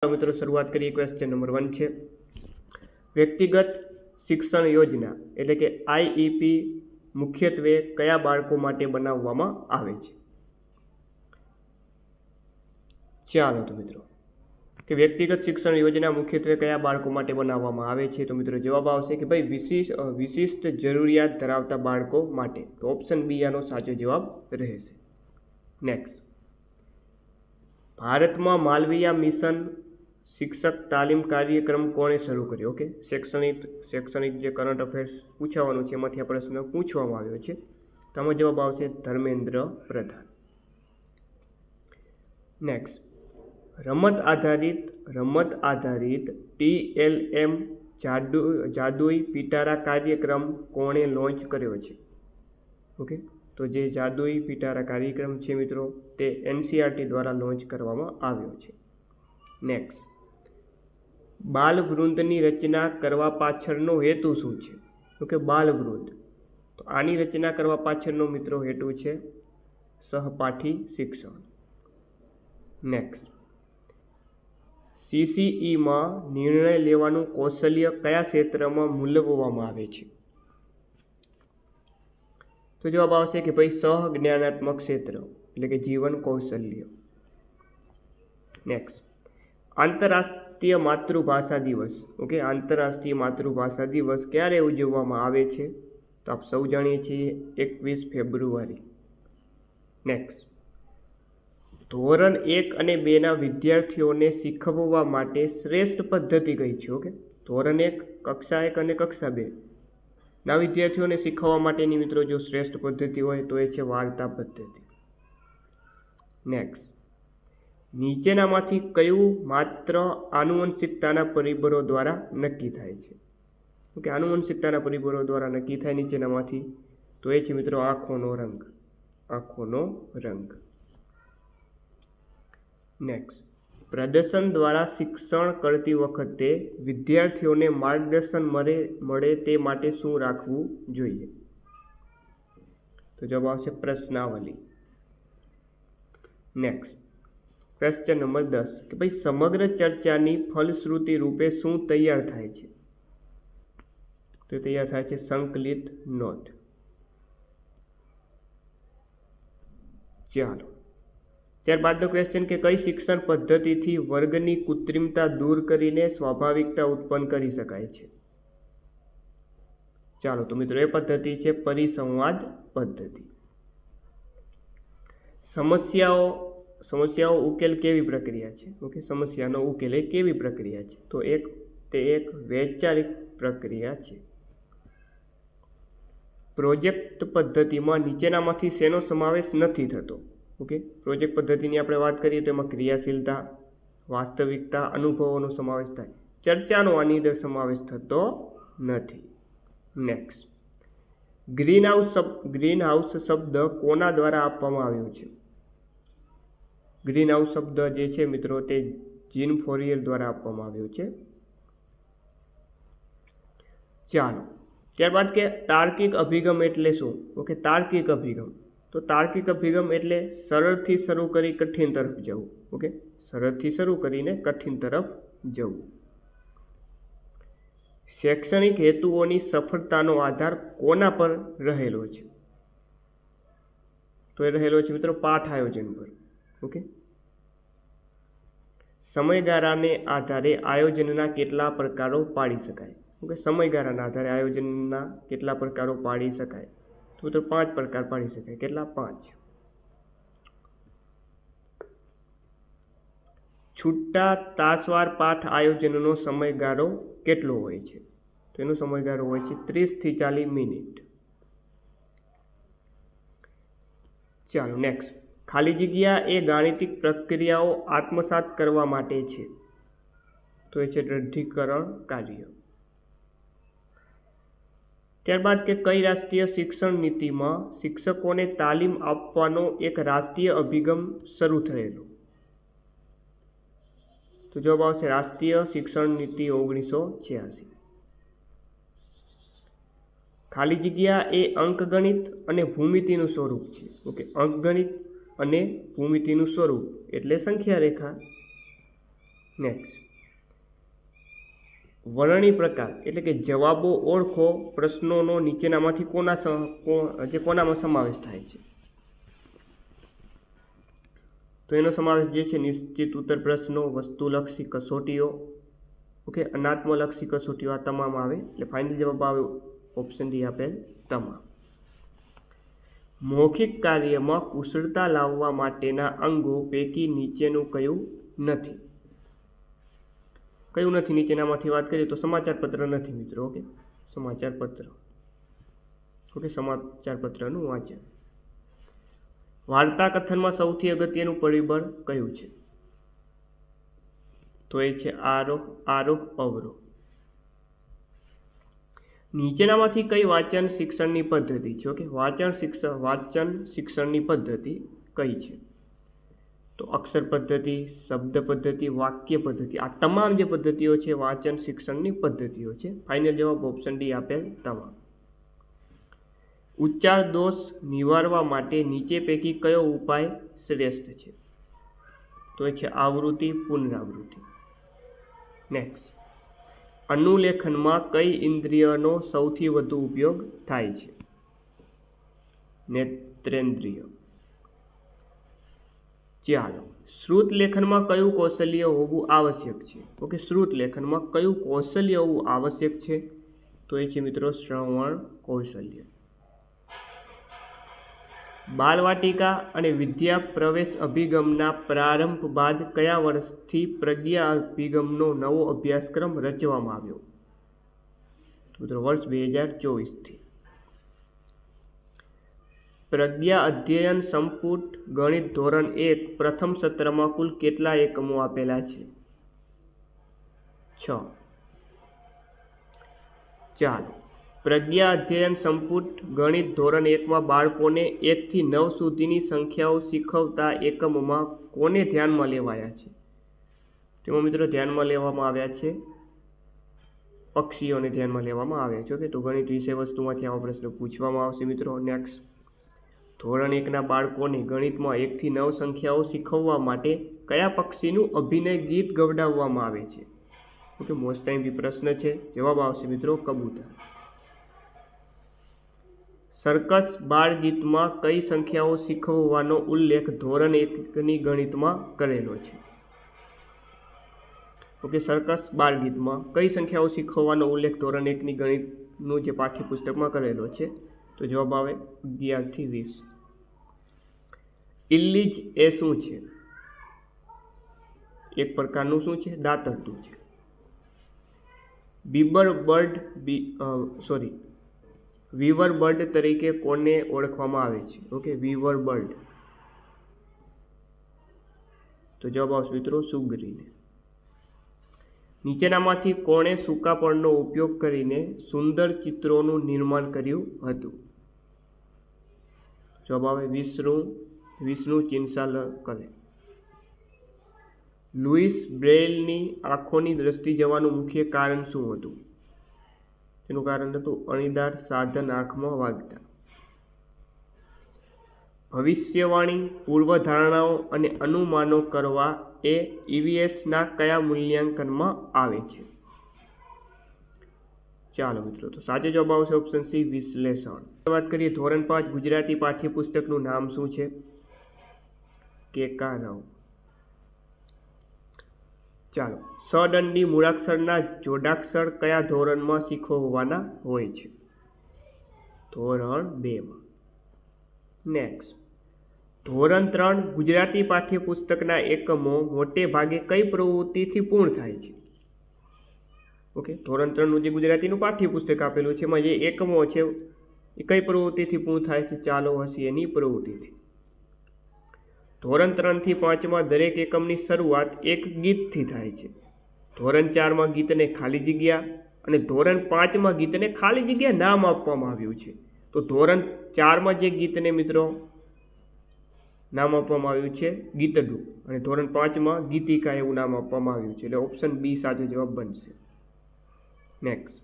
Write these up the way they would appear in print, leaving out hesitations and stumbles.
तो मित्रों शुरुआत करिए। क्वेश्चन नंबर 1 है व्यक्तिगत शिक्षण योजना એટલે કે આઈઈપી મુખ્યત્વે કયા બાળકો માટે બનાવવામાં આવે છે? ચાલો તો મિત્રો કે વ્યક્તિગત શિક્ષણ યોજના મુખ્યત્વે કયા બાળકો માટે બનાવવામાં આવે છે? તો મિત્રો જવાબ આવશે કે ભાઈ વિશિષ્ટ જરૂરિયાત ધરાવતા બાળકો માટે। તો ઓપ્શન બી આનો સાચો જવાબ રહેશે। નેક્સ્ટ, ભારતમાં માલવીય મિશન शिक्षक तालीम कार्यक्रम कोणे शुरू कर्यो? ओके, शैक्षणिक जो करंट अफेर्स पूछावानुं छे एमांथी आ प्रश्न पूछवामां आव्यो छे। तो आमां जवाब आवशे धर्मेन्द्र प्रधान। नेक्स्ट, रमत आधारित TLM जादुई पिटारा कार्यक्रम कोणे लॉन्च कर्यो छे? ओके, तो जे जादुई पिटारा कार्यक्रम छे मित्रों ते NCERT द्वारा लॉन्च करवामां आव्यो छे। नेक्स्ट, बालवृंदनी रचना करवा पाछळनो हेतु शुं छे? तो के बालवृंद, तो आनी रचना करवा पाछळनो मित्रों हेतु छे सहपाठी शिक्षण। नेक्स्ट, CCE मां निर्णय लेवानुं कौशल्य कया क्षेत्रमां मूलववामां आवे छे? तो जवाब आवशे कि भाई सहज्ञानात्मक क्षेत्र एटले के जीवन कौशल्य। नेक्स्ट, आंतरराष्ट्रीय मातृभाषा दिवस। ओके, आंतरराष्ट्रीय मातृभाषा दिवस क्यारे उजववामां आवे छे? तो आप सौ जाणीए छीए 21 फेब्रुआरी। नेक्स्ट, धोरण 1 અને 2 ના વિદ્યાર્થીઓને શીખવવા માટે શ્રેષ્ઠ પદ્ધતિ કઈ છે? ઓકે, ધોરણ 1 કક્ષા 1 અને કક્ષા 2 ના વિદ્યાર્થીઓને શીખવવા માટેની મિત્રો જો શ્રેષ્ઠ પદ્ધતિ હોય તો એ છે વાર્તા પદ્ધતિ। નેક્સ્ટ, નીચેનામાંથી કયું માત્ર આનુવંશિકતાના પરિબળો દ્વારા નક્કી થાય છે? ઓકે, આનુવંશિકતાના પરિબળો દ્વારા નક્કી થાય નીચેનામાંથી તો એ છે મિત્રો આંખોનો રંગ। આંખોનો રંગ। નેક્સ્ટ, પ્રદર્શન દ્વારા શિક્ષણ કરતી વખતે વિદ્યાર્થીઓને માર્ગદર્શન મળે તે માટે શું રાખવું જોઈએ? તો જવાબ આવશે પ્રશ્નાવલી। નેક્સ્ટ, क्वेश्चन नंबर 10 कि भाई समग्र चर्चानी फलश्रुति रूपे शू तैयार थाय छे? तो तैयार थाय छे संकलित नोट। चलो त्यारबाद क्वेश्चन के कई शिक्षण पद्धति थी वर्गनी कृत्रिमता दूर करीने स्वाभाविकता उत्पन्न करी शकाय छे? चलो तो मित्रों ए पद्धति छे परिसंवाद पद्धति। समस्याओं उकेल केवी प्रक्रिया है? ओके, समस्यानो उकेल ए केवी प्रक्रिया है? तो एक वैचारिक प्रक्रिया है। प्रोजेक्ट पद्धति में नीचेनामांथी शेनो समावेश नहीं थतो? ओके, प्रोजेक्ट पद्धति आपणे वात करीए तो एमां क्रियाशीलता, वास्तविकता, अनुभवोनो समावेश थाय। चर्चानो आनी अंदर समावेश थतो नथी। नेक्स्ट, ग्रीन हाउस शब्द कोना द्वारा आपवामां आव्यो छे? ग्रीन हाउस शब्द जे छे मित्रों ते जीन फोरियर द्वारा आपवामां आव्यो छे। चालो त्यारबाद के तार्किक अभिगम एटले शुं? ओके, तार्किक अभिगम, तो तार्किक अभिगम एटले सरळथी शरू करी कठिन तरफ जवुं। ओके, सरळथी शरू करीने कठिन तरफ जवुं। शैक्षणिक हेतुओनी सफलतानो आधार कोना पर रहेलो छे? तो ए रहेलो छे मित्रों पाठ आयोजन पर। ओके, समयगाळाने आधारे आयोजनना केटला प्रकारो पाड़ी शकाय? ओके, समयगाळाना आधारे आयोजनना केटला प्रकारो पाड़ी शकाय? तो 5 प्रकार पाड़ी शकाय। केटला? 5। छूटा तासवार पाठ आयोजननो समयगाळो केटलो होय छे? तो एनो समयगाळो होय छे 30 થી 40 मिनिट। चलो नेक्स्ट, खाली जग्या ए गाणितिक प्रक्रियाओ आत्मसात करवा माटे छे? तो ये दृढ़ीकरण कार्य। त्यारबाद के कई राष्ट्रीय शिक्षण नीति में शिक्षकों ने तालीम आपवानो एक राष्ट्रीय अभिगम शुरू थयेलो? तो जवाब आवशे राष्ट्रीय शिक्षण नीति 1986। खाली जग्या ए अंकगणित अने भूमितिनुं स्वरूप छे। ओके, अंकगणित અને ભૂમિતિનું સ્વરૂપ એટલે સંખ્યા રેખા। નેક્સ્ટ, વરણી પ્રકાર એટલે કે જવાબો ઓળખો પ્રશ્નોનો નીચેનામાંથી કોનામાં સમાવેશ થાય છે? તો એનો સમાવેશ જે છે નિશ્ચિત ઉત્તર પ્રશ્નો, વસ્તુલક્ષી કસોટીઓ, ઓકે, અનાત્મલક્ષી કસોટીઓ, આ તમામ આવે. એટલે ફાઇનલ જવાબ આવે ઓપ્શન ડી આપેલ તમામ. મૌખિક કાર્યમાં કુશળતા લાવવા માટેના અંગો પૈકી નીચેનું કયું નથી? કયું નથી નીચેનામાંથી વાત કરીએ તો સમાચાર પત્ર નથી મિત્રો. ઓકે, સમાચાર પત્ર, ઓકે, સમાચાર પત્રનું વાંચન. વાર્તા કથનમાં સૌથી અગત્યનું પરિબળ કયું છે? તો એ છે આરોહ અવરોહ. નીચેનામાંથી કઈ વાંચન શિક્ષણની પદ્ધતિ છે? ઓકે, વાંચન શિક્ષણની પદ્ધતિ કઈ છે? તો અક્ષર પદ્ધતિ, શબ્દ પદ્ધતિ, વાક્ય પદ્ધતિ, આ તમામ જે પદ્ધતિઓ છે વાંચન શિક્ષણની પદ્ધતિઓ છે. ફાઇનલ જવાબ ઓપ્શન ડી આપેલ તમામ. ઉચ્ચાર દોષ નિવારવા માટે નીચે પૈકી કયો ઉપાય શ્રેષ્ઠ છે? તો એ છે આવૃત્તિ, પુનરાવૃત્તિ. નેક્સ્ટ, અનુલેખનમાં કઈ ઇન્દ્રિયનો સૌથી વધુ ઉપયોગ થાય છે? નેત્રેન્દ્રિય. ચાલો, શ્રુત લેખનમાં કયું કૌશલ્ય હોવું આવશ્યક છે? ઓકે, શ્રુત લેખનમાં કયું કૌશલ્ય હોવું આવશ્યક છે? તો એ છે મિત્રો શ્રવણ કૌશલ્ય. બાલવાટિકા અને વિદ્યા પ્રવેશ અભિગમના પ્રારંભ બાદ કયા વર્ષથી પ્રજ્ઞા અભિગમનો નવો અભ્યાસક્રમ રચવામાં આવ્યો? મિત્રો વર્ષ 2024થી. પ્રજ્ઞા અધ્યયન સંપુટ ગણિત ધોરણ 1 પ્રથમ સત્રમાં કુલ કેટલા એકમો આપેલા છે? 6. ચાલો, પ્રજ્ઞા અધ્યયન સંપુટ ગણિત ધોરણ 1માં બાળકોને 1 થી 9 સુધીની સંખ્યાઓ શીખવતા એકમમાં કોને ધ્યાનમાં લેવાયા છે? તેમાં મિત્રો ધ્યાનમાં લેવામાં આવ્યા છે પક્ષીઓને ધ્યાનમાં લેવામાં આવ્યા છે. ઓકે, તો ગણિત વિષય વસ્તુમાંથી આવો પ્રશ્ન પૂછવામાં આવશે મિત્રો. નેક્સ્ટ, ધોરણ 1ના બાળકોને ગણિતમાં 1 થી 9 સંખ્યાઓ શીખવવા માટે કયા પક્ષીનું અભિનય ગીત ગવડાવવામાં આવે છે? ઓકે, મોસ્ટ ટાઈમ બી પ્રશ્ન છે. જવાબ આવશે મિત્રો કબૂતર. સર્કસ બાળ ગીતમાં કઈ સંખ્યાઓ શીખવવાનો ઉલ્લેખ ધોરણ 1ની ગણિતમાં કરેલો છે? ઓકે, સર્કસ બાળ ગીતમાં કઈ સંખ્યાઓ શીખવવાનો ઉલ્લેખ ધોરણ 1ની ગણિતનું જે પાઠ્યપુસ્તકમાં કરેલો છે? તો જવાબ આવે 11 થી 20. ઇલ્લીજ એ શું છે? એક પ્રકારનું શું છે? દાતરડું છે. વીવર બર્ડ તરીકે કોને ઓળખવામાં આવે છે? Okay, વીવર bird. તો જવાબ આવશે મિત્રો સુગરીને. નીચેનામાંથી કોણે સૂકાપણનો ઉપયોગ કરીને સુંદર ચિત્રોનું નિર્માણ કર્યું હતું? જવાબ આવે વિષ્ણુ ચિંસાલકરે. લુઈસ બ્રેઇલની આંખોની દ્રષ્ટિ જવાનું મુખ્ય કારણ શું હતું? તેનું કારણ હતું અણીદાર સાધન આંખમાં વાગતા. ભવિષ્યવાણી, પૂર્વધારણાઓ અને અનુમાનો કરવા એ ઈવીએસના કયા મૂલ્યાંકનમાં આવે છે? ચાલો મિત્રો, તો સાચો જવાબ આવશે ઓપ્શન સી વિશ્લેષણ. વાત કરીએ ધોરણ 5 ગુજરાતી પાઠ્યપુસ્તકનું નામ શું છે? કેકારવ. ચાલો, સદંડી મૂળાક્ષરના જોડાક્ષર કયા ધોરણમાં શીખવવાના હોય છે? ધોરણ 2માં. નેક્સ્ટ, ધોરણ 3 ગુજરાતી પાઠ્યપુસ્તકના એકમો મોટે ભાગે કઈ પ્રવૃત્તિથી પૂર્ણ થાય છે? ઓકે, ધોરણ 3નું જે ગુજરાતીનું પાઠ્યપુસ્તક આપેલું છે એમાં જે એકમો છે એ કઈ પ્રવૃત્તિથી પૂર્ણ થાય છે? ચાલો હસી એની પ્રવૃત્તિથી. ધોરણ 3 થી 5માં દરેક એકમની શરૂઆત એક ગીતથી થાય છે. ધોરણ 4માં ગીતને ખાલી જગ્યા અને ધોરણ 5માં ગીતને ખાલી જગ્યા નામ આપવામાં આવ્યું છે. તો ધોરણ 4માં જે ગીતને મિત્રો નામ આપવામાં આવ્યું છે ગીતડું અને ધોરણ 5માં ગીતિકા એવું નામ આપવામાં આવ્યું છે. એટલે ઓપ્શન બી સાચો જવાબ બનશે. નેક્સ્ટ,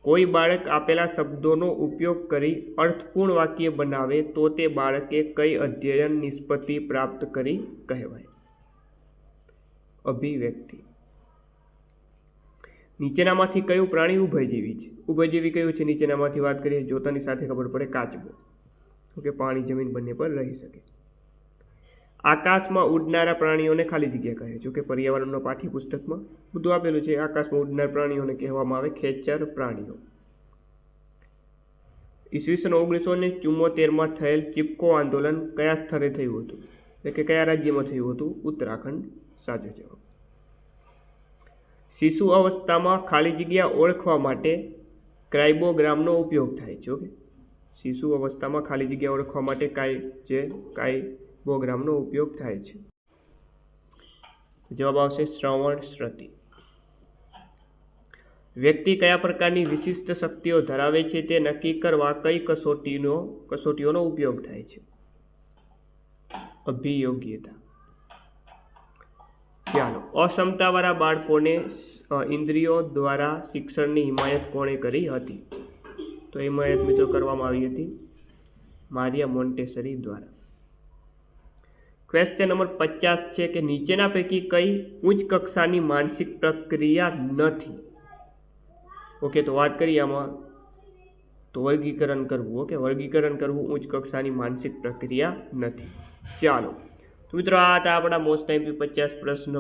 કોઈ બાળક આપેલા શબ્દોનો ઉપયોગ કરી અર્થપૂર્ણ વાક્ય બનાવે તો તે બાળકે કઈ અધ્યયન નિષ્પત્તિ પ્રાપ્ત કરી કહેવાય? અભિવ્યક્તિ. નીચેનામાંથી કયું પ્રાણી ઉભયજીવી છે? ઉભયજીવી કયું છે નીચેનામાંથી? વાત કરીએ જોતાની સાથે ખબર પડે. કાચબો. ઓકે, પાણી જમીન બંને પર રહી શકે. આકાશમાં ઉડનારા પ્રાણીઓને ખાલી જગ્યા કહે છે. કે પર્યાવરણના પાઠ્યપુસ્તકમાં બધું આપેલું છે. આકાશમાં ઉડનારા પ્રાણીઓને કહેવામાં આવે ખેચર પ્રાણીઓ. ઈસવીસન 1974માં થયેલ ચિપકો આંદોલન કયા સ્થળે થયું હતું? એટલે કે કયા રાજ્યમાં થયું હતું? ઉત્તરાખંડ. સાચો જવાબ. શિશુ અવસ્થામાં ખાલી જગ્યા ઓળખવા માટે ક્રાઇબોગ્રામનો ઉપયોગ થાય છે. ઓકે, શિશુ અવસ્થામાં ખાલી જગ્યા ઓળખવા માટે ક્રાઇબોગ્રામનો ઉપયોગ થાય છે. જવાબ આવશે શ્રવણ શ્રુતિ. વ્યક્તિ કયા પ્રકારની વિશિષ્ટ શક્તિઓ ધરાવે છે તે નક્કી કરવા કઈ કસોટીઓનો ઉપયોગ થાય છે? અભિયોગ્યતા. ચાલો, અક્ષમતાવાળા બાળકોને ઇન્દ્રિયો દ્વારા શિક્ષણની હિમાયત કોણે કરી હતી? તો હિમાયત મિત્રો કરવામાં આવી હતી મારિયા મોન્ટેસરી દ્વારા. ક્વેશ્ચન નંબર 50 છે કે નીચેના પૈકી કઈ ઉચ્ચ કક્ષાની માનસિક પ્રક્રિયા નથી? ઓકે, તો વાત કરીએ આમાં તો વર્ગીકરણ કરવું. ઓકે, વર્ગીકરણ કરવું ઉચ્ચ કક્ષાની માનસિક પ્રક્રિયા નથી. ચાલો તો મિત્રો, આ હતા આપણા મોસ્ટ ટાઈમ 50 પ્રશ્ન.